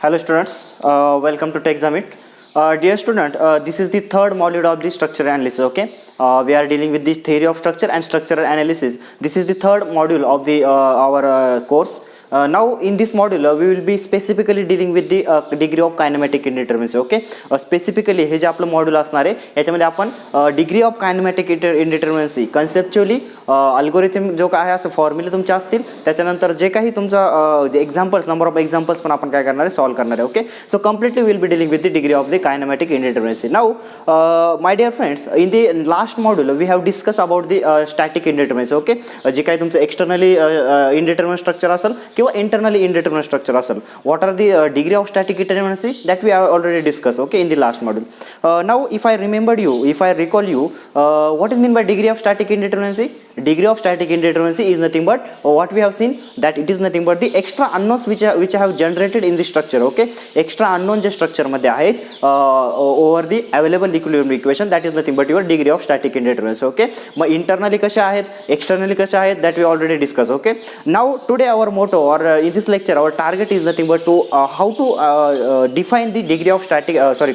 Hello students, welcome to TOS+SA. Dear student, this is the third module of the structural analysis. Okay, we are dealing with the theory of structure and structural analysis. This is the third module of the our course. Now in this module we will be specifically dealing with the degree of kinematic indeterminacy. Okay, specifically हे जे आपलं module असणार आहे याच्यामध्ये आपण degree of kinematic इंडिटर्मिनसी conceptually algorithm जो काय आहे असं फॉर्म्युले तुमचे असतील त्याच्यानंतर जे काही तुमचा एक्झाम्पल्स नंबर ऑफ एक्झाम्पल्स पण आपण काय करणार आहे सॉल्व करणार आहे. Okay, so completely will be dealing with the degree of the kinematic indeterminacy. Now my dear friends, in the last module we have discuss about the static indeterminacy. Okay, जे काही तुमचं एक्सटर्नली इंडिटर्मिनेट स्ट्रक्चर असेल किंवा internally indeterminate structure असेल, what are the degree of static indeterminacy that we have already discuss. Okay, in the last module. Now if I recall you, what is mean by degree of static indeterminacy? Degree of static indeterminacy is nothing but what we have seen, that it is nothing but the extra unknowns which I have generated in the structure. Okay, extra unknown J structure मध्ये आहेत over the available equilibrium equation, that is nothing but your degree of static indeterminacy. Okay, mug internally कशा आहेत, externally कशा आहेत, that we already discussed. Okay, now today our motto or in this lecture our target is nothing but to how to define the degree of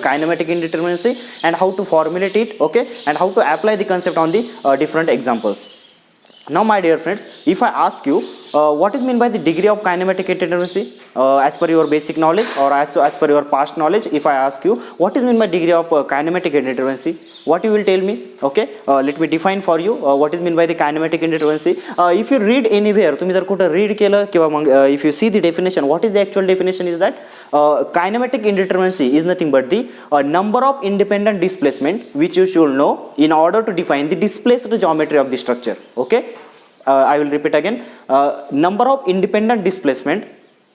kinematic indeterminacy and how to formulate it. Okay, and how to apply the concept on the different examples. Now my dear friends, if I ask you what is mean by the degree of kinematic indeterminacy as per your basic knowledge or as per your past knowledge, if I ask you what is mean by degree of kinematic indeterminacy, what you will tell me? Okay, let me define for you what is mean by the kinematic indeterminacy. If you read anywhere, तुम्ही जर कुठं read केलं किंवा मग if you see the definition, what is the actual definition is that kinematic indeterminacy is nothing but the number of independent displacement which you should know in order to define the displaced geometry of the structure. Okay, I will repeat again, number of independent displacement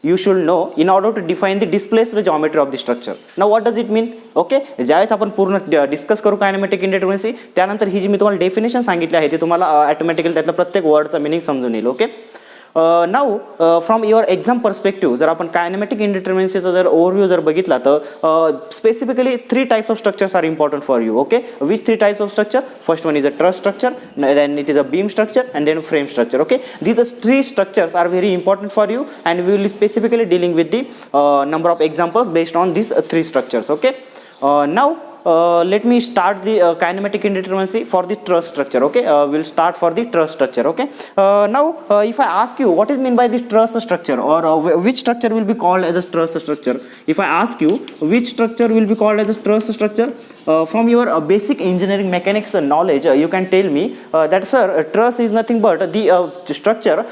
you should know in order to define the displaced geometry of the structure. Now what does it mean? Okay, ज्यावेळेस आपण पूर्ण discuss करू kinematic इंडिटर्मिनसी त्यानंतर ही जी मी तुम्हाला definition सांगितली आहे ती तुम्हाला ऑटोमॅटिकली त्यातलं प्रत्येक वर्डचा मिनिंग समजून येईल. Okay, now from your exam perspective जर आपण कायनेमॅटिक इंडिटर्मिनसीचा जर ओव्हरव्ह्यू जर बघितला तर specifically 3 types of structures are important for you. Okay, which 3 types of structure? First one is a truss structure, then it is a beam structure, and then frame structure. Okay, these 3 structures are very important for you and we will be specifically dealing with the number of examples based on these 3 structures. Okay, now let me start the kinematic indeterminacy for the truss structure. Okay, we'll start for the truss structure. Okay, now if I ask you what is mean by the truss structure or which structure will be called as a truss structure, if I ask you which structure will be called as a truss structure, from your basic engineering mechanics knowledge you can tell me that sir, truss is nothing but the structure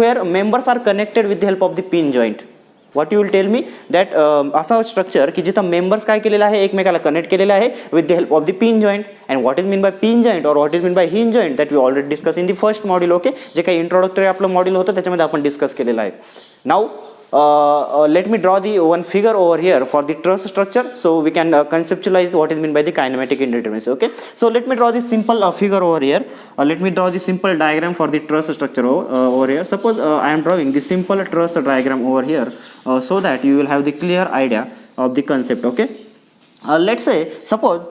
where members are connected with the help of the pin joint. What you will tell me that असा structure की जिथं members काय केलेलं आहे एकमेकाला connect केलेलं आहे with the help of the pin joint. And what is mean by pin joint or what is mean by hinge joint that we already discuss in the first module. Okay, जे काही introductory आपलं module होतं त्याच्यामध्ये आपण discuss केलेलं आहे. Now let me draw the one figure over here for the truss structure so we can conceptualize what is meant by the kinematic indeterminacy. Okay, so let me draw the simple figure over here. Let me draw the simple diagram for the truss structure over here. Suppose I am drawing the simple truss diagram over here so that you will have the clear idea of the concept. Okay, let's say suppose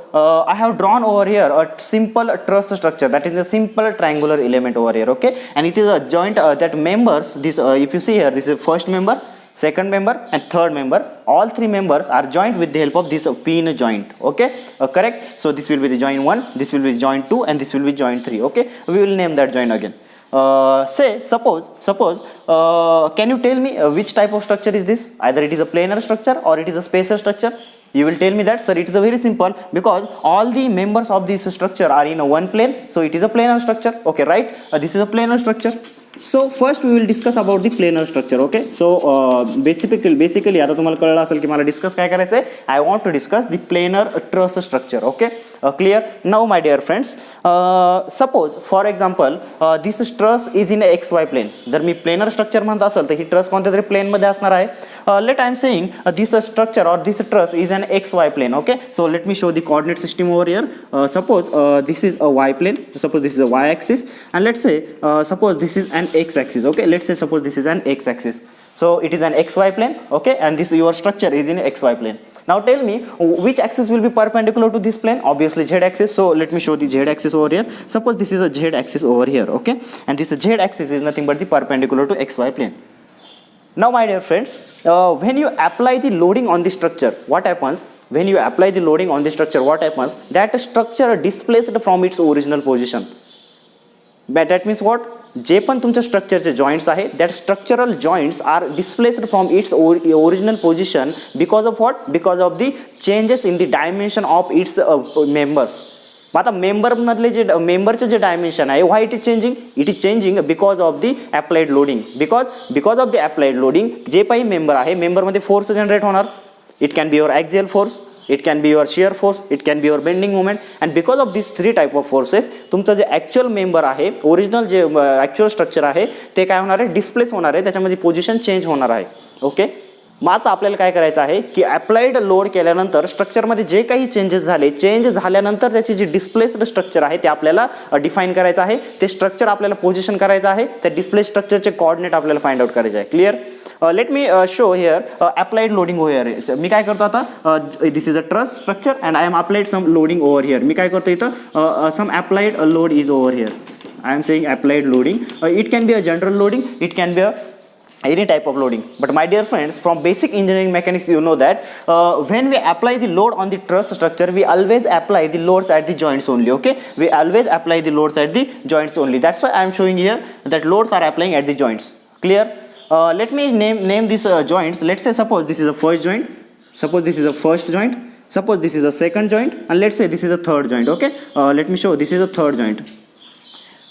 I have drawn over here a simple truss structure, that is a simple triangular element over here. Okay, and it is a joint that members this if you see here, this is first member, second member and third member. All 3 members are joined with the help of this pin joint. Okay, correct. So this will be the joint 1, this will be joint 2 and this will be joint 3. Okay, we will name that joint again. Say suppose can you tell me which type of structure is this? Either it is a planar structure or it is a spacer structure. You will tell me that sir, it is a very simple because all the members of this structure are in a one plane, so it is a planar structure. Okay, right, this is a planar structure. So first we will discuss about the planar structure. Okay, so basically आता तुम्हाला कळलं असेल की मला discuss काय करायचं आहे. I want to discuss the planar truss structure. Okay, clear? Now my dear friends, suppose for example this truss is in a xy plane. जर मी planar structure म्हणत असेल तर ही truss कोणत्या तरी plane मध्ये असणार आहे. Let I am saying this structure or this truss is an xy plane. Okay, so let me show the coordinate system over here. Suppose this is a y plane, suppose this is a y axis, and let's say suppose this is an x axis. Okay, let's say suppose this is an x axis, so it is an xy plane. Okay, and this your structure is in xy plane. Now tell me which axis will be perpendicular to this plane? Obviously z axis. So let me show the z axis over here. Suppose this is a z axis over here. Okay, and this z axis is nothing but the perpendicular to xy plane. Now my dear friends, when you apply the loading on the structure, what happens? When you apply the loading on the structure, what happens? That structure displaced from its original position. But that means what? जे पण तुमच्या स्ट्रक्चरचे joints आहे that structural joints are displaced from its original position because of what? Because of the changes in the dimension of its members. मग आता मेंबरमधले जे मेंबरचे जे डायमेन्शन आहे why it is changing? It is changing because of the applied loading. Because of the applied loading जे काही member आहे मेंबरमध्ये फोर्स जनरेट होणार. It can be your axial force, it can be your shear force, it can be your bending moment, and because of these three type of forces तुमचं जे actual member आहे original जे actual structure आहे ते काय होणार आहे? Displace होणार आहे, त्याच्यामध्ये पोझिशन चेंज होणार आहे. ओके, मग आता आपल्याला काय करायचं आहे की अप्लाइड लोड केल्यानंतर स्ट्रक्चरमध्ये जे काही चेंजेस झाले, चेंज झाल्यानंतर त्याची जी डिस्प्लेस्ड स्ट्रक्चर आहे ते आपल्याला डिफाईन करायचं आहे. ते स्ट्रक्चर आपल्याला पोझिशन करायचं आहे, त्या डिस्प्लेस स्ट्रक्चरचे कोऑर्डिनेट आपल्याला फाइंड आउट करायचे आहे. Clear? Let me show here applied loading over here. मी काय करतो आता? This is a truss structure and I am applied some loading over here. मी काय करतो इथं? Some applied load is over here. I am saying applied loading. It can be a general loading, it can be a any type of loading. But my dear friends, from basic engineering mechanics you know that when we apply the load on the truss structure, we always apply the loads at the joints only. Okay, we always apply the loads at the joints only. That's why I am showing here that loads are applying at the joints. Clear? Let me name these joints. Let's say suppose this is a first joint, suppose this is a first joint, suppose this is a second joint, and let's say this is a third joint. Okay, let me show this is a third joint.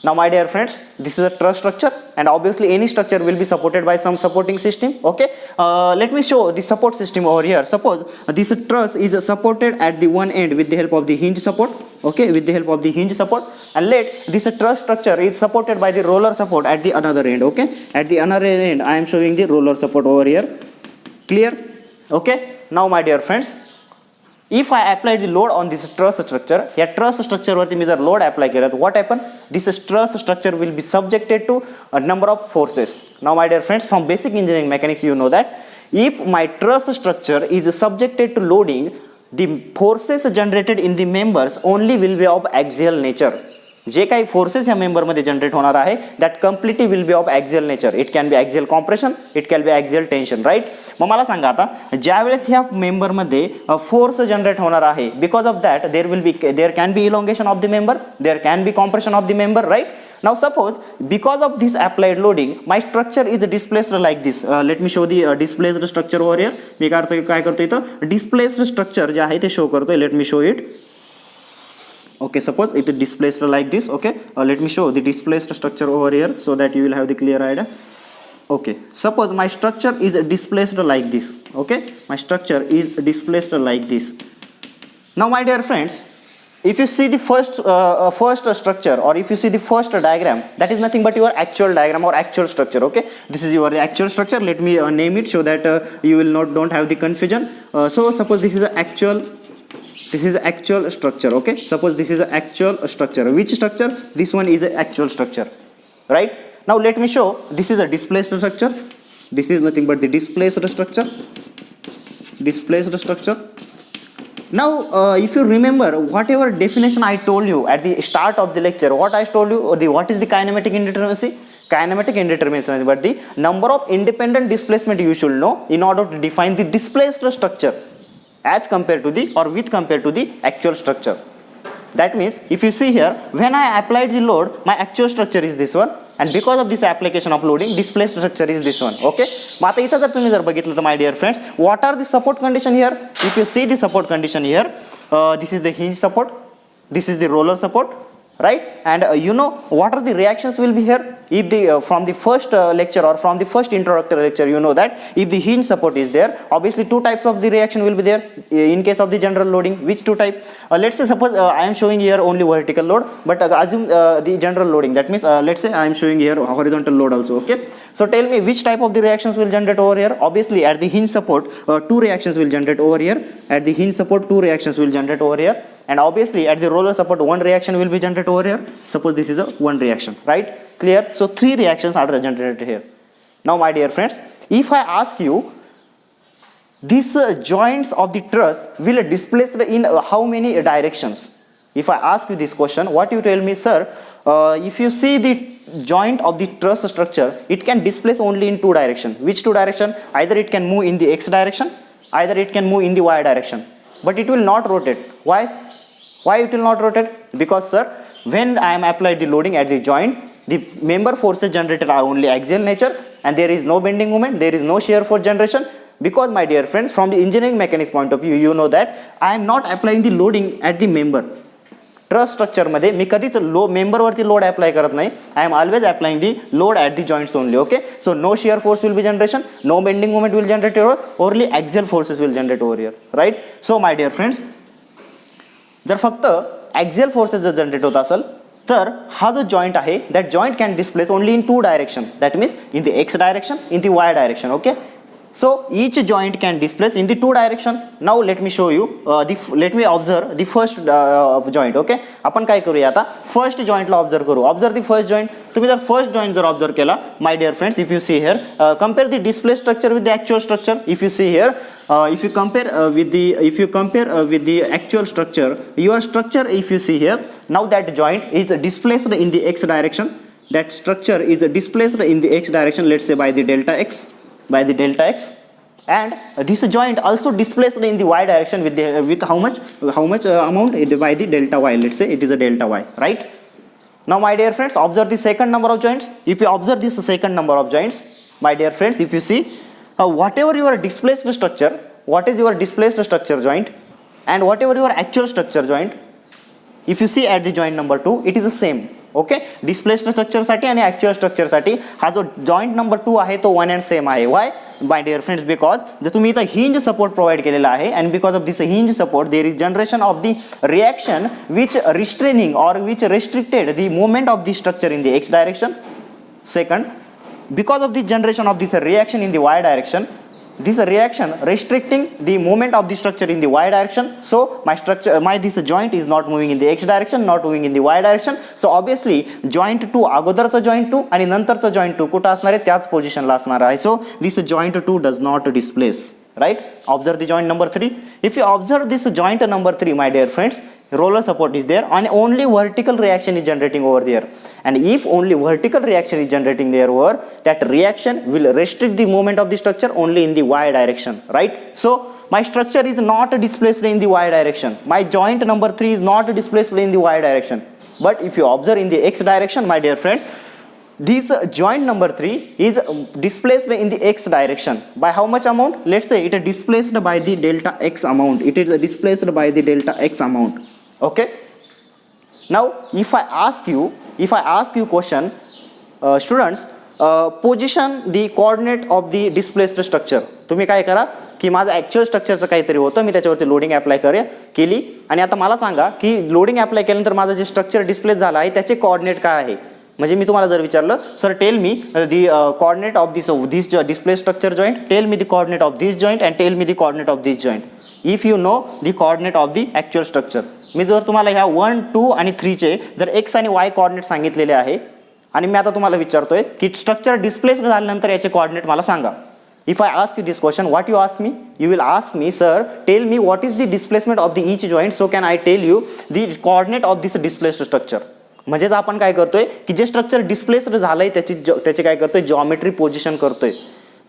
Now my dear friends, this is a truss structure and obviously any structure will be supported by some supporting system. Okay, let me show the support system over here. Suppose this truss is supported at the one end with the help of the hinge support. Okay, with the help of the hinge support, and let this truss structure is supported by the roller support at the another end. Okay, at the another end I am showing the roller support over here. Clear? Okay, now my dear friends, if I apply the load on this truss structure, या truss structure वरती मी जर load apply केला तर what happen? This truss structure will be subjected to a number of forces. Now my dear friends, from basic engineering mechanics you know that if my truss structure is subjected to loading, the forces generated in the members only will be of axial nature. जे काही forces या मेंबरमध्ये generate होणार आहे that completely will be of axial nature. It can be axial compression, it can be axial tension. Right? मग मला सांगा आता, ज्यावेळेस ह्या मेंबरमध्ये फोर्स जनरेट होणार आहे because of that there can be elongation of the member, there can be compression of the member. Right? Now suppose because of this applied loading my structure is displaced like this. Let me show the displaced structure over here. मी काय करतो इथं displaced structure जे आहे ते show करतोय. Late me show it. Okay, suppose it is displaced like this. Okay, let me show the displaced structure over here so that you will have the clear idea. Okay, suppose my structure is displaced like this. Okay, my structure is displaced like this. Now my dear friends, if you see the first structure, or if you see the first diagram, that is nothing but your actual diagram or actual structure. Okay, this is your actual structure. Let me name it so that you will don't have the confusion. So suppose this is an actual structure. Okay, suppose this is an actual structure. Which structure? This one is an actual structure. Right? Now let me show this is a displaced structure. This is nothing but the displaced structure. Now if you remember whatever definition I told you at the start of the lecture, what I told you, what is the kinematic indeterminacy? Kinematic indeterminacy, but the number of independent displacement you should know in order to define the displaced structure as compared to the or with compared to the actual structure. That means if you see here, when I applied the load, my actual structure is this one, and because of this application of loading, displaced structure is this one. Okay, मग आता इथं जर तुम्ही जर बघितलं तर my dear friends, what are the support condition here? If you see the support condition here, this is the hinge support, this is the roller support. Right? And you know what are the reactions will be here? If the from the first lecture or from the first introductory lecture, you know that if the hinge support is there, obviously two types of the reaction will be there. In case of the general loading, which two type? Let's say suppose I am showing here only vertical load, but assume the general loading. That means let's say I am showing here horizontal load also. Okay, so tell me which type of the reactions will generate over here? Obviously at the hinge support two reactions will generate over here. At the hinge support two reactions will generate over here. And obviously at the roller support one reaction will be generated over here. Suppose this is a one reaction. Right? Clear? So three reactions are generated here. Now my dear friends, if I ask you these joints of the truss will displaced in how many directions? If I ask you this question, what you tell me? Sir, if you see the joint of the truss structure, it can displace only in two direction. Which two direction? Either it can move in the x direction, either it can move in the y direction, but it will not rotate. Why it will not rotate? Because sir, when I am applied the loading at the joint, the member forces generated are only axial nature, and there is no bending moment, there is no shear force generation. Because my dear friends, from the engineering mechanics point of view, you know that I am not applying the loading at the member. Truss स्ट्रक्चरमध्ये मी कधीच मेंबरवरती load apply करत नाही. I am always applying the load at the joints only. Okay, so no shear force will be generation, no bending moment will generate over, only axial forces will generate over here. Right. So my dear friends, जर फक्त ॲक्झियल forces जर generate होत असेल तर हा जो joint आहे that joint can displace only in two direction. That means in the X direction, in the Y direction. Okay, so each joint can displace in the two direction. Now let me show you let me observe the first joint. Okay, आपण काय करूया आता, first जॉइंटला observe करू. Observe the first joint. तुम्ही जर first joint जर observe केला my dear friends, if you see here, compare the displaced structure with the actual structure. If you see here, if you compare with the actual structure, your structure, if you see here, now that joint is displaced in the x direction. That structure is displaced in the x direction, let's say by the delta x, and this joint also displaced in the y direction with how much amount? By the delta y. Let's say it is a delta y. Right. Now my dear friends, observe the second number of joints. If you observe this second number of joints, my dear friends, if you see whatever your displaced structure, what is your displaced structure joint, and whatever your actual structure joint, if you see at the joint number 2, it is the same. Okay, displaced स्ट्रक्चरसाठी आणि actual स्ट्रक्चरसाठी हा जो joint number 2 आहे तो one and same आहे. वाय my dear friends? Because जर तुम्ही इथं हिंज सपोर्ट प्रोव्हाइड केलेला आहे, and because of this hinge support there is generation of the reaction which restraining or which restricted the movement of the structure in the x direction. Second, because of the generation of this reaction in the y direction, this reaction restricting the movement of the structure in the y direction, so this joint is not moving in the x direction, not moving in the y direction. So obviously joint 2, अगोदरचा joint 2 आणि नंतरचा joint 2 कुठं असणार आहे? त्याच पोझिशनला असणार आहे. So this joint 2 does not displace. Right. Observe the joint number 3. If you observe this joint number 3, my dear friends, roller support is there and only vertical reaction is generating over there. And if only vertical reaction is generating there over, that reaction will restrict the movement of the structure only in the y direction. Right. So my structure is not displaced in the y direction. My joint number 3 is not displaced in the y direction. But if you observe in the x direction, my dear friends, this joint number 3 is displaced in the x direction by how much amount? Let's say it is displaced by the delta x amount. It is displaced by the delta x amount. Okay. Now if I ask you question, students, position the coordinate of the displaced structure. तुम्ही काय करा की माझं actual स्ट्रक्चरचं काहीतरी होतं, मी त्याच्यावरती loading apply केली आणि आता मला सांगा की लोडिंग अप्लाय केल्यानंतर माझं जे स्ट्रक्चर डिस्प्लेस झालं आहे त्याचे कोऑर्डिनेट काय आहे. म्हणजे मी तुम्हाला जर विचारलं, sir tell me the coordinate of this displace structure joint, tell me the coordinate of this joint and tell me the coordinate of this joint. If you know the coordinate of the actual structure, मी जर तुम्हाला ह्या 1, 2 आणि 3चे जर x आणि वाय coordinate सांगितलेले आहे आणि मी आता तुम्हाला विचारतोय की स्ट्रक्चर डिस्प्लेस झाल्यानंतर याचे कोऑर्डिनेट मला सांगा. If I ask you this question, what you ask me? You will ask me, sir, tell me what is the displacement of the each joint, so can I tell you the coordinate of this displaced structure. म्हणजेच आपण काय करतोय की जे structure displaced झालंय त्याचे काय करतोय, geometry position करतोय.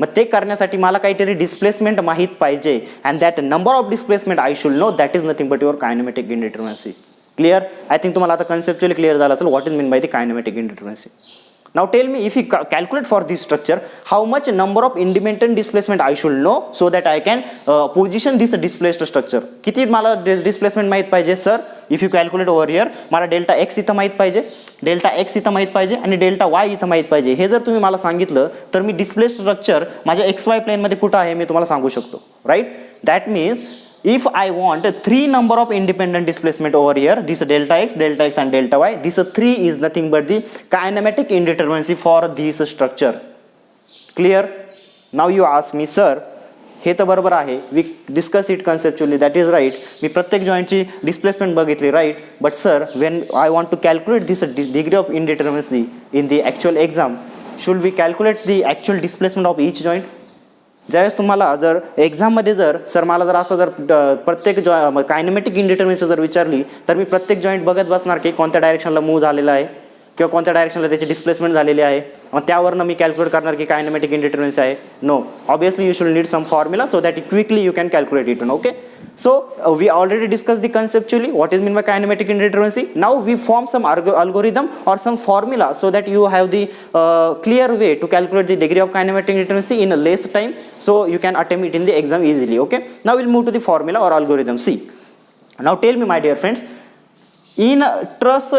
मग ते करण्यासाठी मला काहीतरी डिस्प्लेसमेंट माहीत पाहिजे, and that number of displacement I should know, that is nothing but your kinematic indeterminacy. Clear? I think तुम्हाला आता कन्सेप्च्युअली क्लिअर झालं असेल what is mean by the kinematic indeterminacy. Now tell me, if you calculate for this structure, how much number of independent displacement I should know so that I can position this displaced structure. किती मला displacement माहित पाहिजे sir? If you calculate over here, मला delta x इथं माहित पाहिजे, delta x इथं माहित पाहिजे आणि डेल्टा वाय इथं माहित पाहिजे. हे जर तुम्ही मला सांगितलं तर मी डिस्प्लेस्ड स्ट्रक्चर माझ्या एक्स वाय प्लेनमध्ये कुठं आहे मी तुम्हाला सांगू शकतो. Right. That means if I want 3 number of independent displacement over here, this delta x and delta y, this 3 is nothing but the kinematic indeterminacy for this structure. Clear? Now you ask me, sir, हे तर बरोबर आहे, we discuss it conceptually, that is right. मी प्रत्येक जॉईंटची displacement बघितली, right. But sir, when I want to calculate this degree of indeterminacy in the actual exam, should we calculate the actual displacement of each joint? ज्यावेळेस तुम्हाला जर एक्झाममध्ये जर sir मला जर असं जर प्रत्येक कायनेमॅटिक इंडिटर्मिनसी जर विचारली तर मी प्रत्येक जॉईंट बघत बसणार की कोणत्या डायरेक्शनला मूव्ह झालेला आहे, किंवा कोणत्या डायरेक्शनला त्याची डिस्प्लेसमेंट झालेली आहे, मग त्यावरनं मी कॅल्क्युलेट करणार की कायनेमॅटिक इंडिटर्मिनन्सी आहे. No, obviously you should need some formula so that quickly you can calculate it. Okay, so we already discussed the conceptually what is meant by kinematic indeterminacy. Now we form some algorithm or some formula so that you have the clear way to calculate the degree of kinematic indeterminacy in a less time, so you can attempt it in the exam easily. Okay, now we'll move to the formula or algorithm. See, now tell me my dear friends, in truss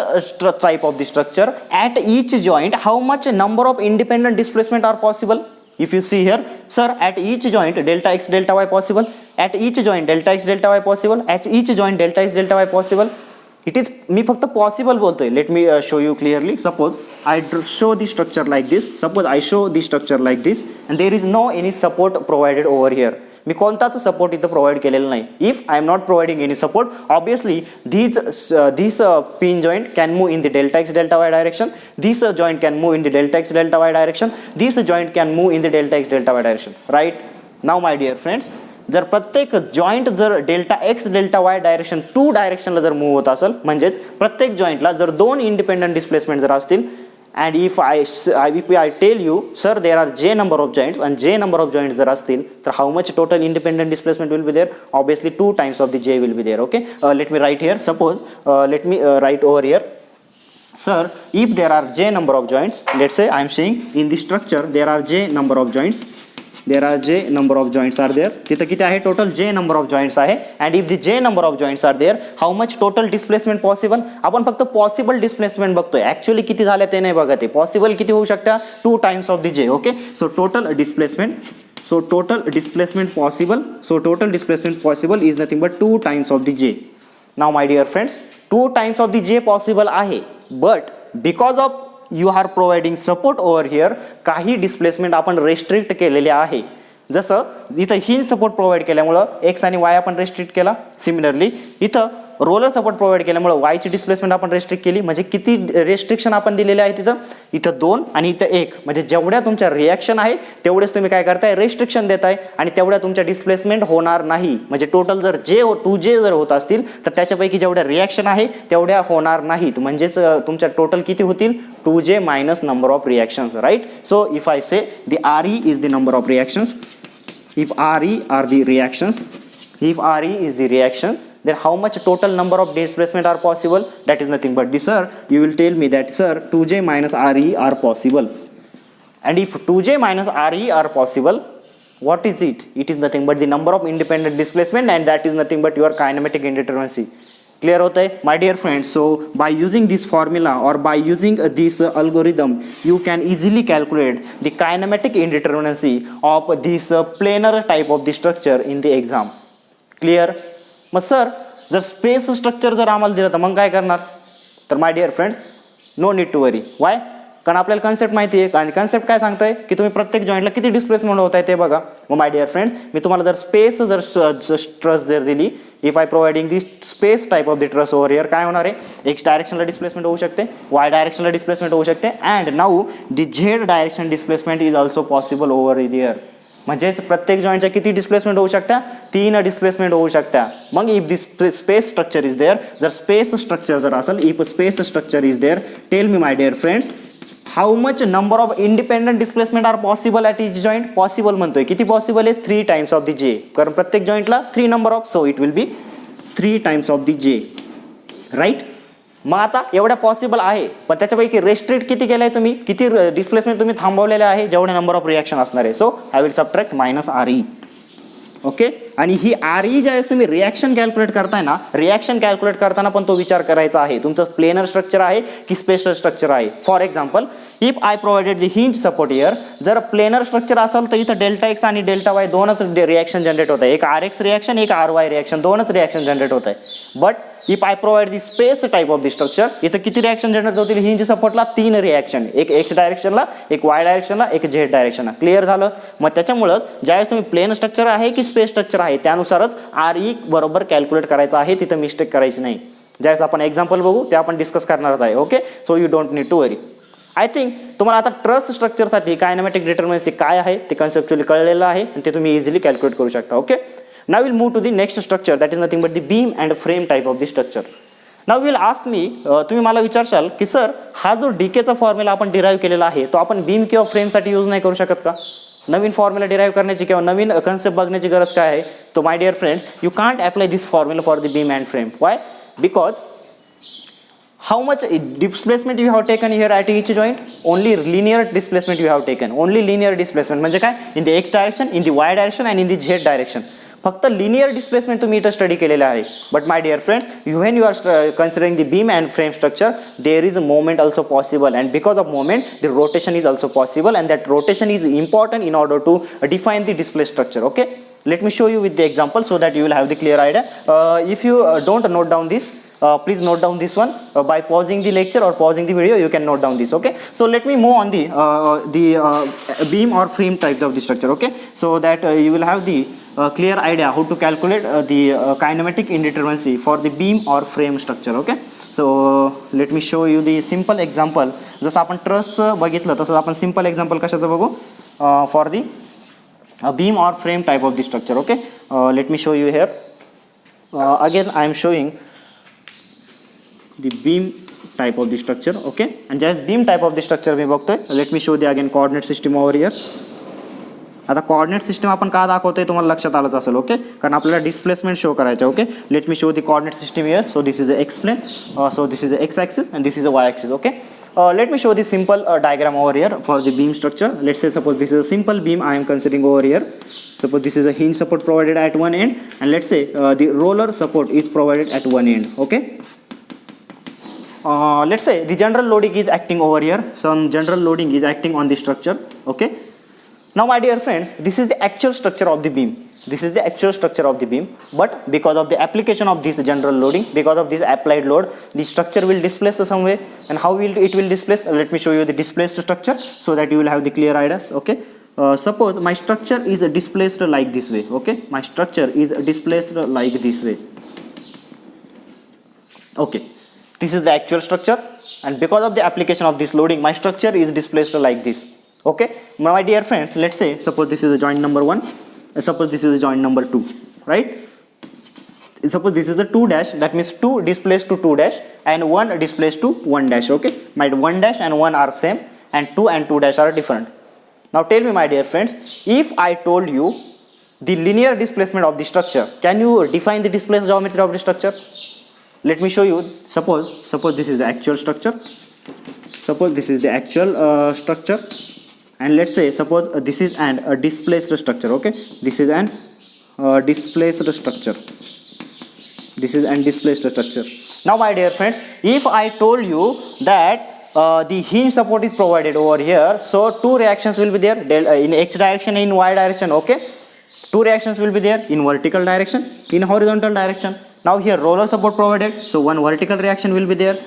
type of the structure, at each joint how much number of independent displacement are possible? If you see here, sir, at each joint delta x delta y possible, at each joint delta x delta y possible, at each joint delta x delta y possible. It is, मी फक्त possible बोलतोय. Let me show you clearly. Suppose I show the structure like this. Suppose I show the structure like this and there is no any support provided over here. मी कोणताच support इथं provide केलेलं नाही. If I am not providing any support, obviously this pin joint can move in the delta x delta y direction, this joint can move in the delta x delta y direction, this joint can move in the delta x delta y direction. Right? Now my dear friends, जर प्रत्येक joint जर delta X delta Y direction 2 डायरेक्शनला जर move होत असेल, म्हणजेच प्रत्येक जॉईंटला जर 2 independent displacement जर असतील, and if I tell you, sir, there are j number of joints and j number of joints जर असतील, तर how much total independent displacement will be there? Obviously 2 times of the j will be there. Okay, let me write here. Suppose let me write over here, sir, if there are j number of joints, let's say I am saying in the structure there are j number of joints, there are j number of joints are there. तिथं किती आहे total? j number of joints आहे. and if the j number of joints are there, how much total displacement possible? आपण फक्त possible displacement बघतोय, actually किती झाल्या ते नाही बघत आहे. पॉसिबल किती होऊ शकता? 2 times of the j. Okay, so total displacement, so total displacement possible, so total displacement possible is nothing but 2 times of the j. Now my dear friends, 2 times of the j possible आहे, but because of you are providing support over here, काही displacement आपण restrict केलेले आहे. जसं इथं hinge support provide केल्यामुळं x आणि वाय आपण रेस्ट्रिक्ट केला. सिमिलरली इथं रोलर सपोर्ट प्रोव्हाइड केल्यामुळं वायची डिस्प्लेसमेंट आपण रेस्ट्रिक्ट केली. म्हणजे किती रेस्ट्रिक्शन आपण दिलेले आहे तिथं? इथं 2 आणि इथं 1. म्हणजे जेवढ्या तुमच्या रिॲक्शन आहे तेवढेच तुम्ही काय करताय? रेस्ट्रिक्शन देताय आणि तेवढ्या तुमच्या डिस्प्लेसमेंट होणार नाही. म्हणजे टोटल जर टू जे जर होत असतील तर त्याच्यापैकी जेवढ्या रिॲक्शन आहे तेवढ्या होणार नाहीत. म्हणजेच तुमच्या टोटल किती होतील? 2j minus number of reactions. Right? So if I say the RE is the number of reactions, if RE are the reactions, if RE is the reaction, then how much total number of displacement are possible? That is nothing but this, sir, you will tell me that, sir, 2j minus RE are possible. And if 2j minus RE are possible, what is it? It is nothing but the number of independent displacement, and that is nothing but your kinematic indeterminacy. Clear होता है my dear friends? So by using this formula or by using this algorithm, you can easily calculate the kinematic indeterminacy of this planar type of the structure in the exam. Clear? मग sir जर space structure जर आम्हाला दिलं तर मग काय करणार? तर my dear friends, no need to worry. Why? कारण आपल्याला कन्सेप्ट माहिती आहे. आणि कन्सेप्ट काय सांगताय की तुम्ही प्रत्येक जॉईंटला किती डिस्प्लेसमेंट होत आहे ते बघा. मग माय डिअर फ्रेंड्स, मी तुम्हाला जर स्पेस जर ट्रस जर दिली, if I providing the space type of the truss over here, काय होणार आहे? एक्स डायरेक्शनला डिस्प्लेसमेंट होऊ शकते, वाय डायरेक्शनला डिस्प्लेसमेंट होऊ शकते, and now the Z direction displacement is also possible over here. म्हणजेच प्रत्येक जॉईंटच्या किती डिस्प्लेसमेंट होऊ शकता? 3 डिस्प्लेसमेंट होऊ शकता. मग if this space structure is there, जर स्पेस स्ट्रक्चर जर असेल, if space structure is there, tell me my dear friends, how much number of independent displacement are possible at each joint? Possible म्हणतोय, किती possible आहे? 3 times of the J. कारण प्रत्येक जॉईंटला 3 number of, so it will be 3 times of the J. Right? मग आता एवढ्या possible आहे, पण त्याच्यापैकी रेस्ट्रिक्ट किती केलं आहे तुम्ही? किती डिस्प्लेसमेंट तुम्ही थांबवलेले आहे? जेवढे नंबर ऑफ रिॲक्शन असणार आहे. So I will subtract minus RE. Okay, आणि ही RE ज्यावेळेस तुम्ही रिॲक्शन कॅल्क्युलेट करताय ना, रिॲक्शन कॅल्क्युलेट करताना पण तो विचार करायचा आहे, तुमचं प्लेनर स्ट्रक्चर आहे की स्पेशल स्ट्रक्चर आहे. For example, if I provided the hinge support here, जर प्लेनर स्ट्रक्चर असेल तर इथं डेल्टा एक्स आणि डेल्टा वाय 2च रिॲक्शन जनरेट होत आहे. एक RX रिॲक्शन, एक RY रिॲक्शन, 2च रिॲक्शन जनरेट होत आहे. But if I provide the space type of the structure, इथं किती रिॲक्शन जनरेट होतील? हिंज सपोर्टला 3 रिॲक्शन, एक एक्स डायरेक्शनला, एक वाय डायरेक्शनला, एक झेड डायरेक्शनला. क्लिअर झालं? मग त्याच्यामुळंच ज्यावेळेस तुम्ही प्लेन स्ट्रक्चर आहे की स्पेस स्ट्रक्चर आहे त्यानुसारच RE बरोबर कॅल्क्युलेट करायचं आहे, तिथं मिस्टेक करायची नाही. ज्यावेळेस आपण एक्झाम्पल बघू ते आपण डिस्कस करणारच आहे. Okay, so you don't need to worry. I think तुम्हाला आता ट्रस स्ट्रक्चरसाठी कायनेमॅटिक डिटर्मिनन्सी काय आहे ते कन्सेप्च्युअली कळलेलं आहे आणि ते तुम्ही इझिली कॅल्क्युलेट करू शकता. Okay, now we'll move to the next structure, that is nothing but the beam and frame type of the structure. Now will ask me, तुम्ही मला विचारशाल की सर हा जो डीकेचा फॉर्म्युला आपण डिराईव्ह केलेला आहे तो आपण बीम किंवा फ्रेमसाठी यूज नाही करू शकत का? नवीन फॉर्म्युला डिराईव्ह करण्याची किंवा नवीन कन्सेप्ट बघण्याची गरज काय आहे? तो my dear friends, you can't apply this formula for the beam and frame. Y? Because how much displacement you have taken here at each joint? Only linear displacement you have taken. Only linear displacement म्हणजे काय? In the x direction, in the y direction and in the z direction. फक्त linear displacement तुम्ही इथं study केलेला आहे. But my dear friends, when you are considering the beam and frame structure, there is a moment also possible, and because of moment, the rotation is also possible, and that rotation is important in order to define the displaced structure. Okay? Let me show you with the example so that you will have the clear idea. If you don't note down this, please note down this one by pausing the lecture or pausing the video. You can note down this. Okay, so let me move on the beam or frame type of the structure. Okay, so that you will have the clear idea how to calculate the kinematic indeterminacy for the beam or frame structure. Okay, so let me show you the simple example. जसं आपण truss बघितलं तसं आपण simple example कशाचं बघू for the beam or frame type of the structure. Okay, let me show you here. Again I am showing the beam type of the structure. Okay, and just beam type of the structure मी बघतोय. Let me show the again coordinate system over here. आता coordinate system आपण का दाखवतोय तुम्हाला लक्षात आलंच असेल. ओके, कारण आपल्याला डिस्प्लेसमेंट शो करायचं. Okay, let me show the coordinate system here. So this is a X plane, so this is a X axis and this is a y axis. Okay, let me show the simple diagram over here for the beam structure. Let's say suppose this is a simple beam I am considering over here. Suppose this is a hinge support provided at one end, and let's say the roller support is provided at one end. Okay, let's say the general loading is acting over here. Some general loading is acting on the structure. Okay, now my dear friends, this is the actual structure of the beam. This is the actual structure of the beam, but because of the application of this general loading, because of this applied load, the structure will displace some way. And how will it will displace? Let me show you the displaced structure so that you will have the clear idea. Okay, suppose my structure is displaced like this way. Okay, my structure is displaced like this way. Okay, this is the actual structure, and because of the application of this loading, my structure is displaced like this. Okay, my dear friends, let's say suppose this is a joint number 1, suppose this is a joint number 2, right? Suppose this is a 2 dash, that means 2 displaced to 2 dash and 1 displaced to 1 dash. Okay, my 1 dash and 1 are same, and 2 and 2 dash are different. Now tell me my dear friends, if I told you the linear displacement of the structure, can you define the displaced geometry of the structure? Let me show you. Suppose this is the actual structure. Suppose this is the actual structure, and let's say suppose this is a displaced structure. Okay, this is an displaced structure. This is an displaced structure. Now my dear friends, if I told you that the hinge support is provided over here, so two reactions will be there in x direction and in y direction. Okay, two reactions will be there in vertical direction, in horizontal direction. Now here roller support provided, so one vertical reaction will be there.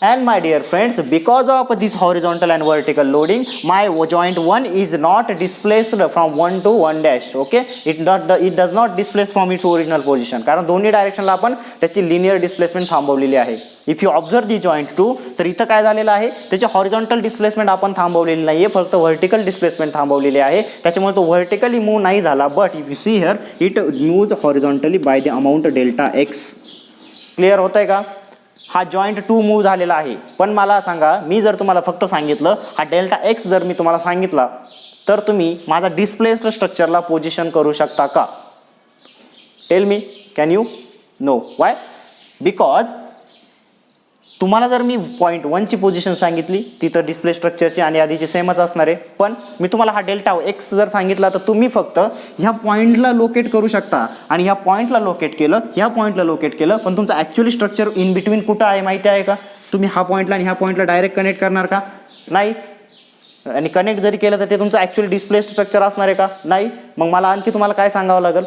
And my dear friends, because of this horizontal and vertical loading, my joint 1 is not displaced from 1 to 1 dash. Okay, it does not displace from its original position, कारण दोन्ही डायरेक्शनला आपण त्याची linear displacement थांबवलेली आहे. If you observe the joint 2, तर इथं काय झालेलं आहे, त्याची हॉरिझॉन्टल डिस्प्लेसमेंट आपण थांबवलेली नाही आहे, फक्त व्हर्टिकल डिस्प्लेसमेंट थांबवलेली आहे. त्याच्यामुळे तो व्हर्टिकली मूव्ह नाही झाला, but if you see here it moves horizontally by the amount delta X. Clear होत आहे का? हा जॉईंट 2 मूव्ह झालेला आहे, पण मला सांगा, मी जर तुम्हाला फक्त सांगितलं हा डेल्टा एक्स जर मी तुम्हाला सांगितला, तर तुम्ही माझा डिस्प्लेस्ड स्ट्रक्चरला पोझिशन करू शकता का? Tell me, can you? No. Why? Because तुम्हाला जर मी पॉईंट 1 ची पोझिशन सांगितली, ती तर डिस्प्ले स्ट्रक्चरची आणि आधीची सेमच असणार आहे, पण मी तुम्हाला हा डेल्टा एक्स जर सांगितला, तर तुम्ही फक्त ह्या पॉईंटला लोकेट करू शकता, आणि ह्या पॉईंटला लोकेट केलं, ह्या पॉईंटला लोकेट केलं, पण तुमचं ॲक्च्युअली स्ट्रक्चर इन बिटवीन कुठं आहे माहिती आहे का? तुम्ही हा पॉईंटला आणि ह्या पॉईंटला डायरेक्ट कनेक्ट करणार का? नाही. आणि कनेक्ट जरी केलं तर ते तुमचं ॲक्च्युअली डिस्प्लेस्ड स्ट्रक्चर असणार आहे का? नाही. मग मला आणखी तुम्हाला काय सांगावं लागेल?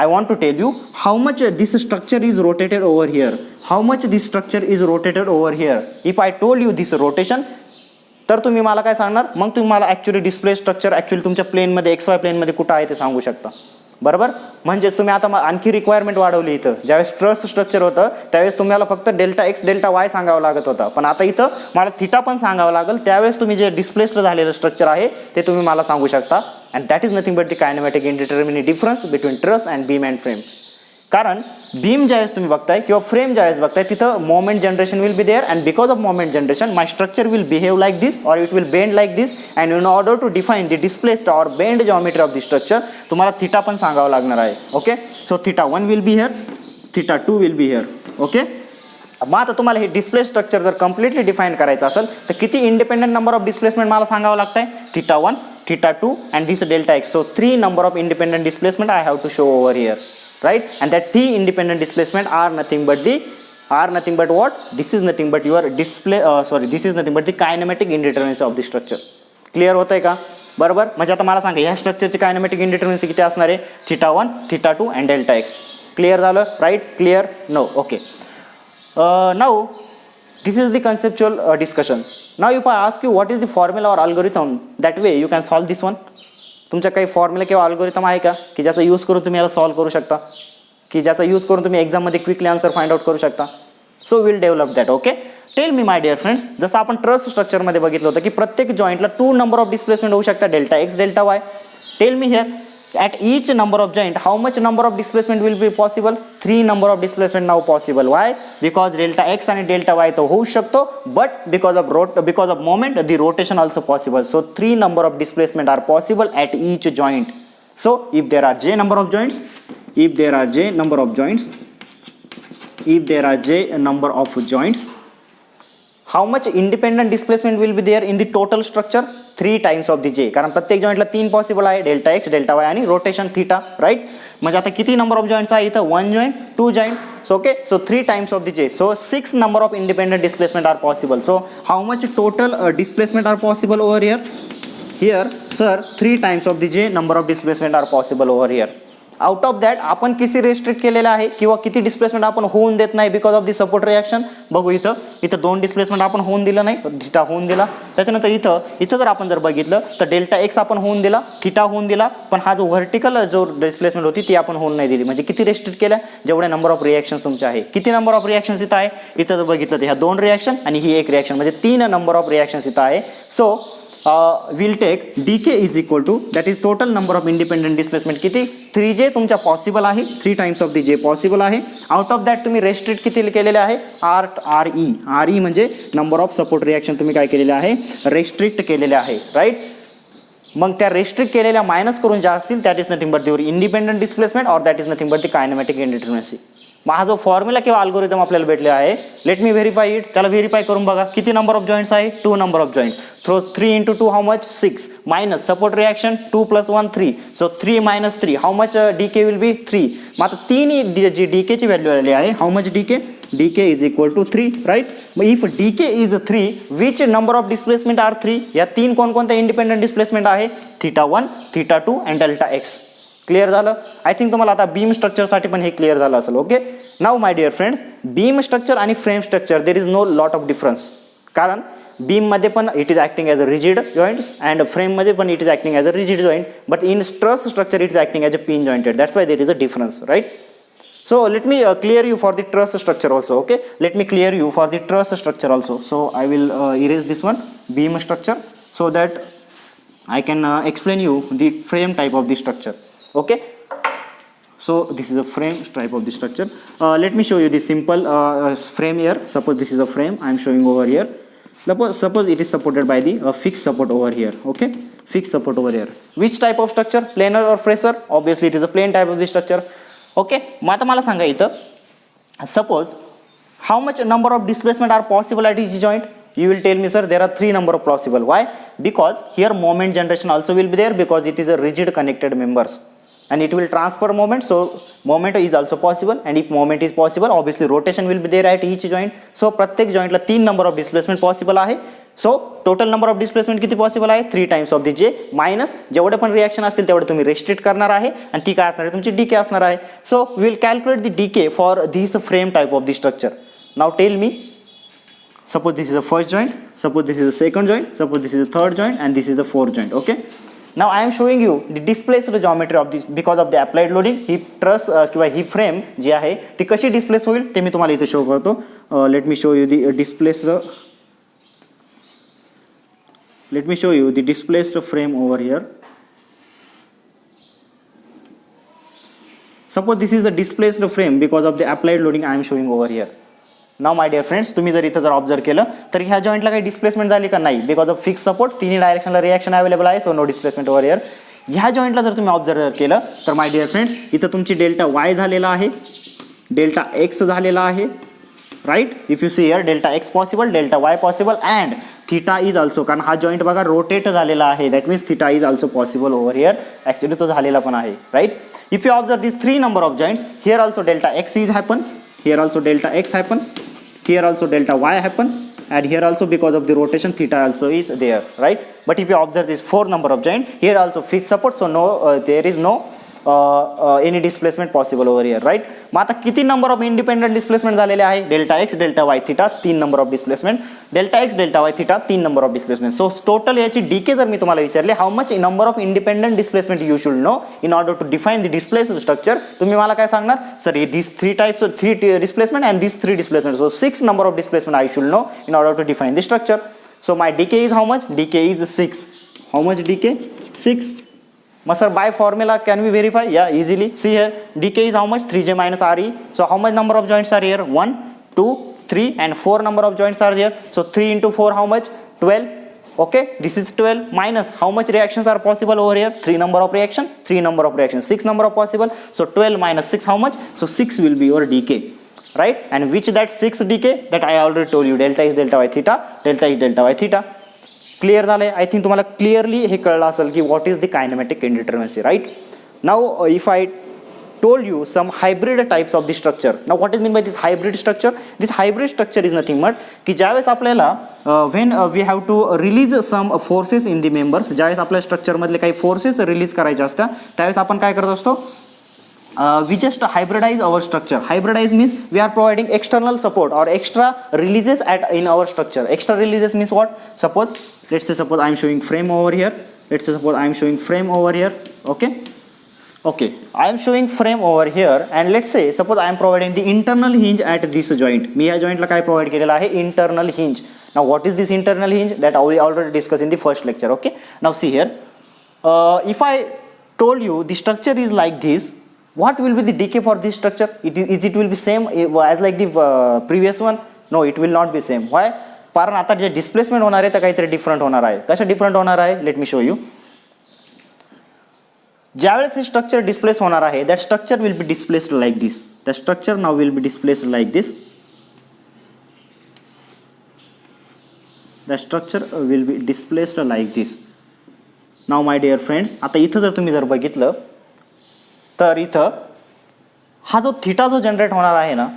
I want to tell you how much this structure is rotated over here. How much this structure is rotated over here. If I told you this rotation, तर तुम्ही मला काय सांगणार? मग तुम्ही मला ॲक्च्युली डिस्प्ले स्ट्रक्चर ॲक्च्युली तुमच्या प्लेनमध्ये XY प्लेनमध्ये कुठं आहे ते सांगू शकता. बरोबर? म्हणजेच तुम्ही आता आणखी रिक्वायरमेंट वाढवली इथं. ज्यावेळेस ट्रस स्ट्रक्चर होतं त्यावेळेस तुम्हाला फक्त डेल्टा एक्स डेल्टा वाय सांगावं लागत होतं, पण आता इथं मला थिटा पण सांगावं लागेल. त्यावेळेस तुम्ही जे डिस्प्लेस्ड झालेलं स्ट्रक्चर आहे ते तुम्ही मला सांगू शकता. And that is nothing but the kinematic indeterminate difference between truss and beam and frame. कारण बीम ज्यावेळेस तुम्ही बघताय किंवा फ्रेम ज्यावेळेस बघताय तिथं moment generation will be there and because of moment generation my structure will behave like this or it will bend like this and in order to define the displaced or bend geometry of the structure तुम्हाला theta पण सांगावं लागणार आहे. Okay, so θ1 will be here, θ2 will be here. Okay, मग आता तुम्हाला हे displace structure जर कम्प्लिटली डिफाईन करायचं असेल तर किती इंडिपेंडंट नंबर ऑफ डिस्प्लेसमेंट मला सांगावं लागतं आहे. θ1, θ2 and this delta X. So 3 number of independent displacement I have to show over here, right? And that 3 independent displacement are nothing but what? This is nothing but your this is nothing but the kinematic indeterminacy of the structure. Clear होतंय का? बरोबर. म्हणजे आता मला सांगा ह्या स्ट्रक्चरची kinematic इंडिटर्मिनसी किती असणार आहे. θ1, θ2 अँड डेल्टा एक्स. क्लिअर झालं, right? Clear? No. Okay. Now this is the conceptual discussion. Now if I ask you what is the formula or algorithm, that way you can solve this one. तुमच्या काही formula किंवा algorithm आहे का की ज्याचा use करून तुम्ही याला सॉल्व करू शकता, की ज्याचा यूज करून तुम्ही एक्झाममध्ये क्विकली आन्सर फाइंड आउट करू शकता. So will develop that. Okay, tell me my dear friends, जसं आपण ट्रस स्ट्रक्चरमध्ये बघितलं होतं की प्रत्येक जॉईंटला 2 number ऑफ डिस्प्लेसमेंट होऊ शकतात, delta X, delta Y. Tell me here at each number of joint how much number of displacement will be possible. 3 number of displacement now possible. Why? Because delta x and delta y तो होऊ शकतो, but because of moment the rotation also possible. So 3 number of displacement are possible at each joint. So if there are j number of joints, how much independent displacement will be there in the total structure? 3 times of the j. कारण प्रत्येक जॉइंटला 3 possible आहे, delta X, delta वाय आणि rotation theta, right? म्हणजे आता किती number of joints आहे इथं? 1 joint, 2 joint. So okay, so 3 times of the j. So 6 number of independent displacement are possible. So how much total displacement are possible over here? Here, sir, 3 times of the j number of displacement are possible over here. Out of that आपण किती restrict केलेलं आहे किंवा किती displacement आपण होऊन देत नाही because of the support reaction. बघू इथं 2 डिस्प्लेसमेंट आपण होऊन दिलं नाही, थिटा होऊन दिला. त्याच्यानंतर इथं जर आपण बघितलं तर डेल्टा एक्स आपण होऊन दिला, थिटा होऊन दिला, पण हा जो व्हर्टिकल जो डिस्प्लेसमेंट होती ती आपण होऊन नाही दिली. म्हणजे किती रेस्ट्रिक्ट केल्या? जेवढे नंबर ऑफ रिॲक्शन्स तुमचे आहे. किती नंबर ऑफ रिॲक्शन्स इथं आहे? इथं जर बघितलं तर ह्या 2 रिॲक्शन आणि ही एक रिॲक्शन, म्हणजे 3 number ऑफ रिॲक्शन्स इथं आहे. सो we'll take dk is equal to that is total number of independent displacement किती? 3j तुमच्या पॉसिबल आहे, 3 times of the j possible आहे. आउट ऑफ दॅट तुम्ही रेस्ट्रिक्ट किती केलेले आहे? RE म्हणजे नंबर ऑफ सपोर्ट रिॲक्शन तुम्ही काय केलेले आहे? रेस्ट्रिक्ट केलेले आहे, राईट? मग त्या रेस्ट्रिक्ट केलेल्या मायनस करून ज्या असतील that is nothing but your independent displacement or that is nothing but the kinematic indeterminacy. मग हा जो फॉर्म्युला किंवा अल्गोरिदम आपल्याला भेटले आहे, लेट मी व्हेरीफाय इट. त्याला व्हेरीफाय करून बघा किती नंबर ऑफ जॉइंट्स आहे? 2 number of joints. Throw 3 into 2 how much? 6 minus support reaction 2 + 1 3. So 3 - 3 how much DK will be 3. मग आता 3 जी डीकेची व्हॅल्यू आलेली आहे, how much DK is equal to 3, right? मग if DK is 3 which number of displacement are 3? या 3 कोणकोणत्या independent displacement आहे? θ1, θ2 and delta X. Clear झालं? आय थिंक तुम्हाला आता बीम स्ट्रक्चरसाठी पण हे क्लिअर झालं असेल. Okay, now my dear friends, beam structure आणि frame structure there is no lot of difference. कारण बीममध्ये पण it is acting as a rigid joints and फ्रेममध्ये पण it is acting as a rigid joint, but in truss structure it is acting as a pin jointed. That's why there is a difference, right? So let me clear you for the truss structure also. Okay, let me clear you for the truss structure also. So I will erase this one, beam structure, so that I can explain you the frame type of the structure. Okay, so this is a frame type of the structure. Let me show you the simple frame here. Suppose this is a frame I am showing over here. Suppose it is supported by the fixed support over here. Okay, fixed support over here. Which type of structure? Planar or pressure? Obviously it is a plane type of the structure. Okay, मग आता मला सांगा इथं, suppose how much number of displacement are possible at each joint? You will tell me, sir, there are 3 number of possible. Why? Because here moment generation also will be there because it is a rigid connected members and it will transfer moment. So moment is also possible, and if moment is possible, obviously rotation will be there at each joint. So प्रत्येक jointला 3 number of displacement possible आहे. So total number of displacement किती possible आहे? 3 times of the J minus जेवढे पण reaction असतील तेवढे तुम्ही restrict करणार आहे आणि ती काय असणार आहे? तुमची डीके असणार आहे. So we will calculate the DK for this frame type of the structure. Now tell me, suppose this is the first joint, suppose this is the second joint, suppose this is the third joint, and this is the fourth joint. Okay, now I am showing you the displaced geometry of this because of the applied loading. He truss किंवा ही frame जी आहे ती कशी displace होईल ते मी तुम्हाला इथे show करतो. Late me show you the displaced frame over here. Suppose this is the displaced frame because of the applied loading I am showing over here. Now my dear friends, तुम्ही जर इथं जर observe केलं तर ह्या जॉईंटला काही displacement झाली का नाही, बिकॉज ऑफ फिक्स सपोर्ट तिन्ही डायरेक्शनला रिएक्शन अवेलेबल आहे, so no displacement over here. ह्या जॉईंटला जर तुम्ही ऑब्झर्व केलं तर माय डिअर फ्रेंड्स इथं तुमची डेल्टा वाय झालेला आहे, डेल्टा एक्स झालेला आहे, right. If you see here delta X possible, delta Y possible and theta is also, कारण हा जॉईंट बघा रोटेट झालेला आहे, that means theta is also possible over here. Actually तो झालेला पण आहे, right. If you observe this 3 number of joints, here also delta X is happen, here also delta X happen, here also delta y happen, and here also because of the rotation theta also is there, right. But if you observe this 4 number of joint, here also fixed support, so no there is no any displacement possible over here, right. मग आता किती number of independent displacement झालेले आहे, delta X delta Y theta 3 number of displacement, delta X delta Y theta 3 number of displacement. So total याची DK जर मी तुम्हाला विचारले how much number of independent displacement you should know in order to define the displaced structure, तुम्ही मला काय सांगणार sir this 3 types 3 displacement and this 3 displacement, so 6 number of displacement I should know in order to define the structure. So my DK is how much, DK is 6. How much DK 6. Sir, by formula can we verify? Yeah, easily. See here, dk is how much? 3j minus re. So how much number of joints are here? 1, 2, 3 and 4 number of joints are there. So 3 into 4 how much? 12. Okay, this is 12 minus how much reactions are possible over here? 3 number of reaction, 3 number of reaction, 6 number of possible. So 12 minus 6 how much? So 6 will be your dk, right? And which that 6 dk that I already told you, delta is delta y theta, delta is delta y theta. Clear झालं आहे. आय think तुम्हाला clearly हे कळलं असेल की what is the kinematic indeterminacy, right. Now if I told you some hybrid types of the structure. Now what is mean by this hybrid structure? This hybrid structure is nothing but की ज्यावेळेस आपल्याला when we have to release some forces in the members, ज्यावेळेस आपल्या structure मधले काही forces release करायचे असतात त्यावेळेस आपण काय करत असतो, we just hybridize our structure. Hybridize means we are providing external support or extra releases in our structure. Extra releases means what? Suppose let's say suppose I am showing frame over here. Let's say suppose I am showing frame over here. Okay, I am showing frame over here and let's say suppose I am providing the internal hinge at this joint. मी या joint ला काय provide केलेला आहे, internal hinge. Now what is this internal hinge? That we already discussed in the first lecture. Okay, now see here, if I told you the structure is like this, what will be the decay for this structure? It will be same as like the previous one? No, it will not be same. Why? कारण आता जे displacement होणार आहे तर काहीतरी different होणार आहे. कसं different होणार आहे, लेट मी शो यू. ज्यावेळेस हे स्ट्रक्चर डिस्प्लेस होणार आहे, that structure will be displaced like this. The structure now will be displaced like this. The structure will be displaced like this. Now my dear friends, आता इथं जर तुम्ही जर बघितलं तर इथं हा जो थिटा जो जनरेट होणार आहे ना,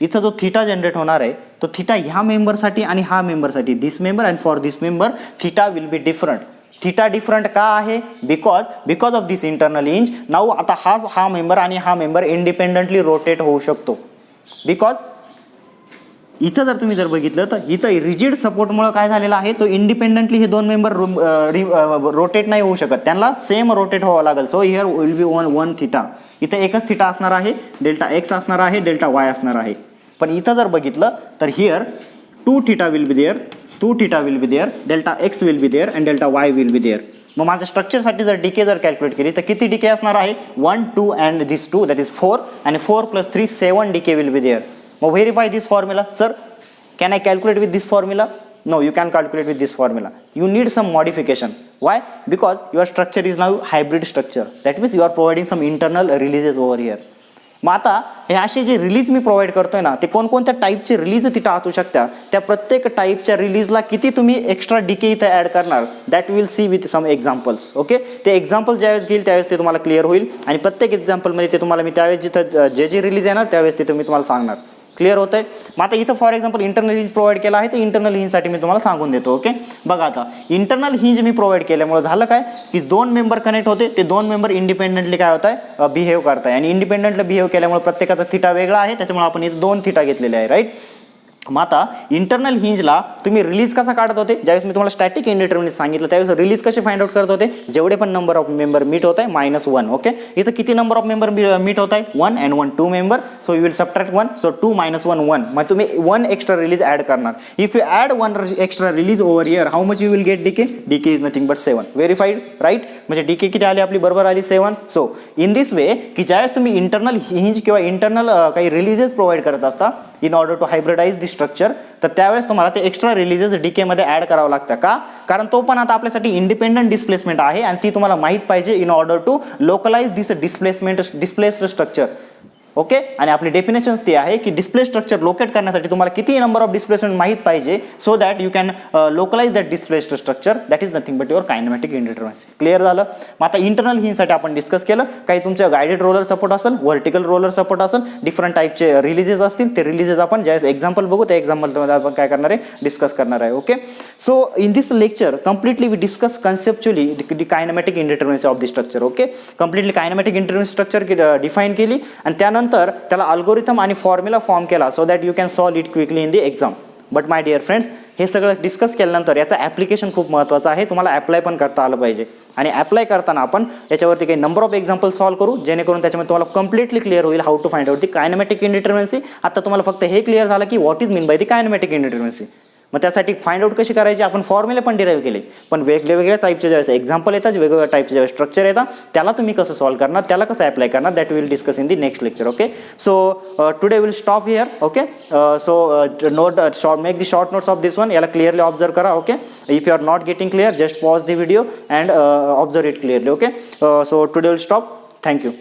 इथं जो थिटा जनरेट होणार आहे तो थिटा ह्या मेंबरसाठी आणि हा मेंबरसाठी, this member and for this member theta will be different. Theta different का आहे, because of this internal hinge. Now आता हा मेंबर आणि हा मेंबर इंडिपेंडेंटली रोटेट होऊ शकतो. बिकॉज इथं जर तुम्ही जर बघितलं तर इथं रिजिड सपोर्टमुळे काय झालेलं आहे, तो इंडिपेंडेंटली हे दोन मेंबर रोटेट नाही होऊ शकत, त्यांना सेम रोटेट व्हावं लागेल. So here will be one theta. इथं एकच थिटा असणार आहे, डेल्टा एक्स असणार आहे, डेल्टा वाय असणार आहे. पण इथं जर बघितलं तर here 2 theta will be there, 2 theta will be there, delta X will be there and delta Y will be there. मग माझ्या स्ट्रक्चरसाठी जर डीके जर कॅल्क्युलेट केली तर किती डीके असणार आहे, 1, 2 अँड दिस 2 दॅट इज 4 आणि 4 + 3 7 डीके विल बी देअर. मग verify this formula. Sir can I calculate with this formula? No, you can calculate with this formula. You need some modification. Why? Because your structure is now hybrid structure. That means you are providing some internal releases over here. मग आता हे असे जे release मी provide करतोय ना, ते कोणकोणत्या टाईपचे release तिथं असू शकतात, त्या प्रत्येक टाईपच्या रिलीजला किती तुम्ही एक्स्ट्रा डीके इथं ॲड करणार, that will see with some examples. Okay, ते एक्झाम्पल ज्यावेळेस घेईल त्यावेळेस ते तुम्हाला क्लिअर होईल आणि प्रत्येक एक्झाम्पलमध्ये ते तुम्हाला मी त्यावेळेस जिथं जे रिलीज येणार त्यावेळेस तिथं मी तुम्हाला सांगणार. क्लिअर होत आहे. मग आता इथं for example internal hinge provide केला आहे, तर इंटरनल हिंजसाठी मी तुम्हाला सांगून देतो. ओके, बघा आता इंटरनल हिंज मी प्रोव्हाइड केल्यामुळे झालं काय की 2 मेंबर कनेक्ट होते, ते 2 मेंबर इंडिपेंडेंटली काय होत आहे, बिहेव करताय आणि इंडिपेंडेंटली बिहेव केल्यामुळे प्रत्येकाचा थिटा वेगळा आहे, त्याच्यामुळे आपण इथं 2 थिटा घेतलेले आहे, राईट. मग आता इंटरनल हिंजला तुम्ही रिलीज कसा काढत होते, ज्यावेळेस मी तुम्हाला स्टॅटिक इंडिटर्मिनेसी सांगितलं त्यावेळेस रिलीज कसे फाइंड आउट करत होते, जेवढे पण नंबर ऑफ मेंबर मीट होत आहे -1. ओके, इथं किती नंबर ऑफ मेंबर मीट होत आहे 1 and 1 2 member, so you will subtract 1, so 2 - 1 1, मग तुम्ही 1 एक्स्ट्रा रिलीज ॲड करणार. If you add 1 extra release over here, how much you will get DK, DK is nothing but 7. Verified right, म्हणजे DK किती आली आपली, बरोबर आली 7. सो इन दिस वे की ज्यावेळेस तुम्ही इंटरनल हिंज किंवा इंटरनल काही रिलीजेस प्रोव्हाइड करत असता in order to hybridize the structure, तर त्यावेळेस तुम्हाला ते एक्स्ट्रा रिलीजेस डीकेमध्ये ॲड करावं लागतं. का, कारण तो पण आता आपल्यासाठी इंडिपेंडंट डिस्प्लेसमेंट आहे आणि ती तुम्हाला माहीत पाहिजे in order to localize this displaced structure. Okay, आणि आपली डेफिनेशन्स ती आहे की डिस्प्ले स्ट्रक्चर लोकेट करण्यासाठी तुम्हाला किती नंबर ऑफ डिस्प्लेसमेंट माहीत पाहिजे, so that you can localize that displaced structure, that is nothing but your kinematic indeterminacy. Clear झालं. मग आता इंटरनल हिंजसाठी आपण डिस्कस केलं, काही तुमचं गायडेड रोलर सपोर्ट असेल, व्हर्टिकल रोलर सपोर्ट असेल, डिफरंट टाईपचे रिलीजेस असतील, ते रिलीजेस आपण ज्यावेळेस एक्झाम्पल बघू त्या एक्झाम्पलमध्ये आपण काय करणार आहे, डिस्कस करणार आहे. Okay, so in this lecture completely we discuss conceptually the kinematic indeterminacy of the structure. Okay, completely kinematic indeterminacy structure define केली आणि त्यानंतर त्याला अल्गोरिथम आणि फॉर्म्युला फॉर्म केला, so that you can solve it quickly in the exam. But my dear friends, हे सगळं discuss केल्यानंतर याचं ॲप्लिकेशन खूप महत्त्वाचं आहे, तुम्हाला अप्लाय पण करता आलं पाहिजे. आणि अप्लाय करताना आपण याच्यावरती काही नंबर ऑफ एक्झाम्पल सॉल्व करू, जेणेकरून त्याच्यामध्ये तुम्हाला कम्प्लिटली क्लिअर होईल how to find out the kinematic indeterminacy. आता तुम्हाला फक्त हे क्लिअर झालं की what is mean by the kinematic indeterminacy. मग त्यासाठी फाइंड आउट कशी करायची, आपण फॉर्म्युले पण डिराईव्ह केले, पण वेगवेगळ्या टाईपचे ज्यावेळेस एक्झाम्पल येतात, वेगवेगळ्या टाईपचे ज्यावेळेस स्ट्रक्चर येतात, त्याला तुम्ही कसं सॉल्व करणार, त्याला कसं अप्लाय करणार, that will discuss in the next lecture. Okay, so today will stop here. Okay, so note make the short notes of this one, याला क्लिअरली ऑब्झर्व करा. Okay, if you are not getting clear just pause the video and observe it clearly. Okay, so today will stop. Thank you.